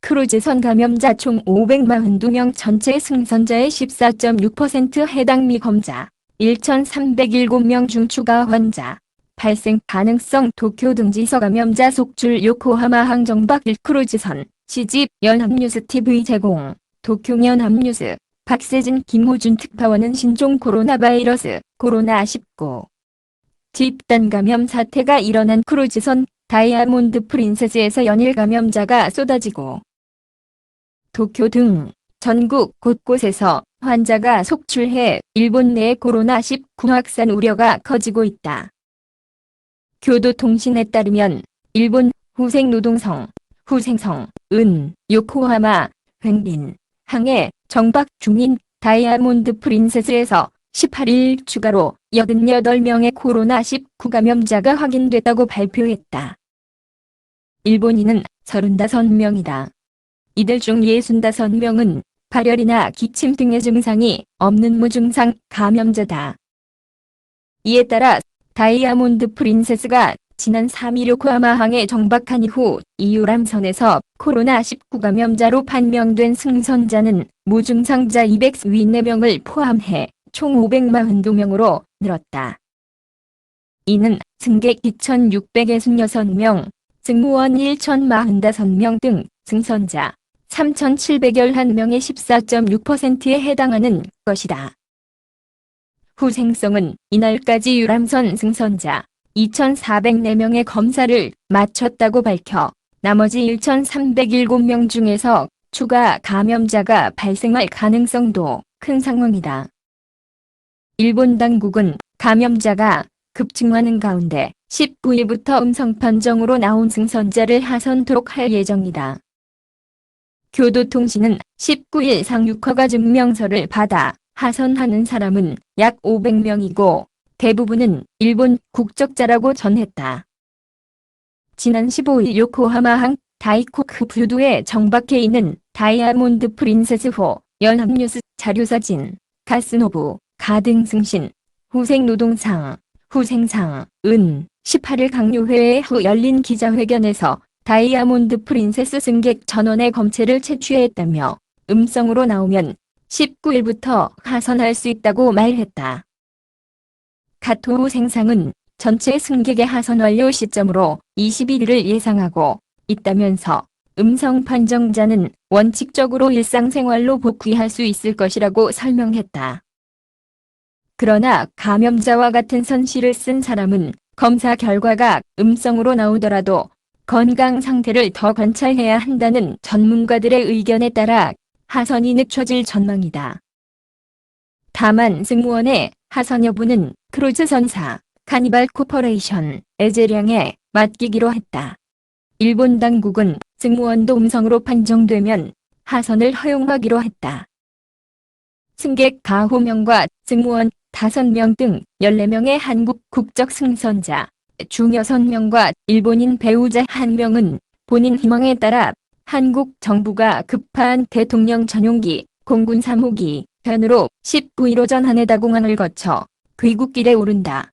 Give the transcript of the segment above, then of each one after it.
크루즈선 감염자 총 542명 전체 승선자의 14.6% 해당 미검자, 1,307명 중 추가 환자, 발생 가능성 도쿄 등지서 감염자 속출 요코하마항 정박 1크루즈선, 시집 연합뉴스 TV 제공, 도쿄 연합뉴스, 박세진 김호준 특파원은 신종 코로나 바이러스, 코로나19 집단 감염 사태가 일어난 크루즈선 다이아몬드 프린세스에서 연일 감염자가 쏟아지고 도쿄 등 전국 곳곳에서 환자가 속출해 일본 내 코로나19 확산 우려가 커지고 있다. 교도통신에 따르면 일본 후생노동성, 후생성,은, 요코하마, 횡린, 항에 정박 중인 다이아몬드 프린세스에서 18일 추가로 88명의 코로나19 감염자가 확인됐다고 발표했다. 일본인은 35명이다. 이들 중 65명은 발열이나 기침 등의 증상이 없는 무증상 감염자다. 이에 따라 다이아몬드 프린세스가 지난 3일 요코하마항에 정박한 이후 이유람선에서 코로나19 감염자로 판명된 승선자는 무증상자 204명을 포함해 총 542명으로 늘었다. 이는 승객 2,666명, 승무원 1,045명 등 승선자 3,711명의 14.6%에 해당하는 것이다. 후생성은 이날까지 유람선 승선자 2,404명의 검사를 마쳤다고 밝혀 나머지 1,307명 중에서 추가 감염자가 발생할 가능성도 큰 상황이다. 일본 당국은 감염자가 급증하는 가운데 19일부터 음성 판정으로 나온 승선자를 하선토록 할 예정이다. 교도통신은 19일 상륙허가 증명서를 받아 하선하는 사람은 약 500명이고 대부분은 일본 국적자라고 전했다. 지난 15일 요코하마항 다이코쿠 뷰도에 정박해 있는 다이아몬드 프린세스호 연합뉴스 자료사진, 가스노부, 가등승신, 후생노동상, 후생상, 은 18일 강요회의 후 열린 기자회견에서 다이아몬드 프린세스 승객 전원의 검체를 채취했다며 음성으로 나오면 19일부터 하선할 수 있다고 말했다. 가토 후생상은 전체 승객의 하선 완료 시점으로 21일을 예상하고 있다면서 음성 판정자는 원칙적으로 일상생활로 복귀할 수 있을 것이라고 설명했다. 그러나 감염자와 같은 선시를 쓴 사람은 검사 결과가 음성으로 나오더라도 건강 상태를 더 관찰해야 한다는 전문가들의 의견에 따라 하선이 늦춰질 전망이다. 다만 승무원의 하선 여부는 크루즈선사 카니발 코퍼레이션 에제량에 맡기기로 했다. 일본 당국은 승무원도 음성으로 판정되면 하선을 허용하기로 했다. 승객 가호명과 승무원 5명 등 14명의 한국 국적 승선자, 중 6명과 일본인 배우자 1명은 본인 희망에 따라 한국 정부가 급파한 대통령 전용기, 공군 3호기 편으로 19일 오전 하네다 공항을 거쳐 귀국길에 오른다.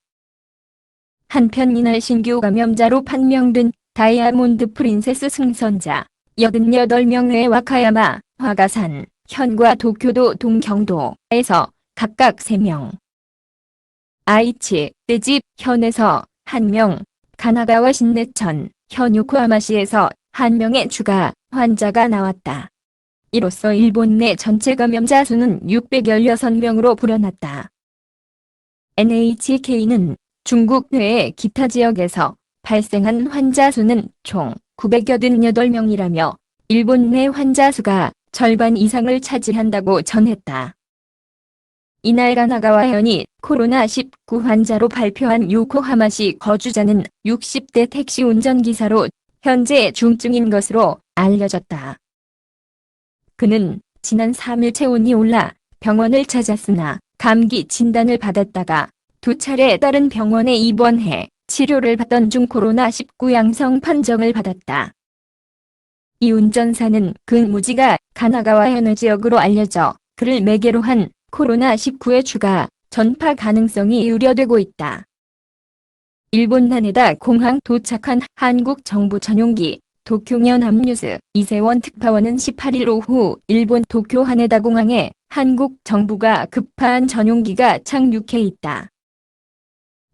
한편 이날 신규 감염자로 판명된 다이아몬드 프린세스 승선자 88명 외 와카야마, 화가산, 현과 도쿄도 동경도에서 각각 3명, 아이치, 떼집, 현에서 1명, 가나가와 신내천, 현 요코하마시에서 1명의 추가 환자가 나왔다. 이로써 일본 내 전체 감염자 수는 616명으로 불어났다. NHK는 중국 외의 기타 지역에서 발생한 환자 수는 총 988명이라며 일본 내 환자 수가 절반 이상을 차지한다고 전했다. 이날 가나가와현이 코로나19 환자로 발표한 요코하마시 거주자는 60대 택시 운전기사로 현재 중증인 것으로 알려졌다. 그는 지난 3일 체온이 올라 병원을 찾았으나 감기 진단을 받았다가 2차례 다른 병원에 입원해 치료를 받던 중 코로나19 양성 판정을 받았다. 이 운전사는 근무지가 가나가와현의 지역으로 알려져 그를 매개로 한 코로나19의 추가 전파 가능성이 우려되고 있다. 일본 하네다 공항 도착한 한국 정부 전용기 도쿄연합뉴스 이세원 특파원은 18일 오후 일본 도쿄 하네다 공항에 한국 정부가 급파한 전용기가 착륙해 있다.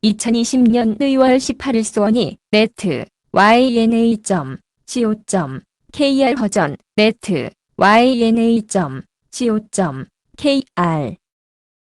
2020년 2월 18일 수원이 net yana.co.kr 허전 net yana.co.kr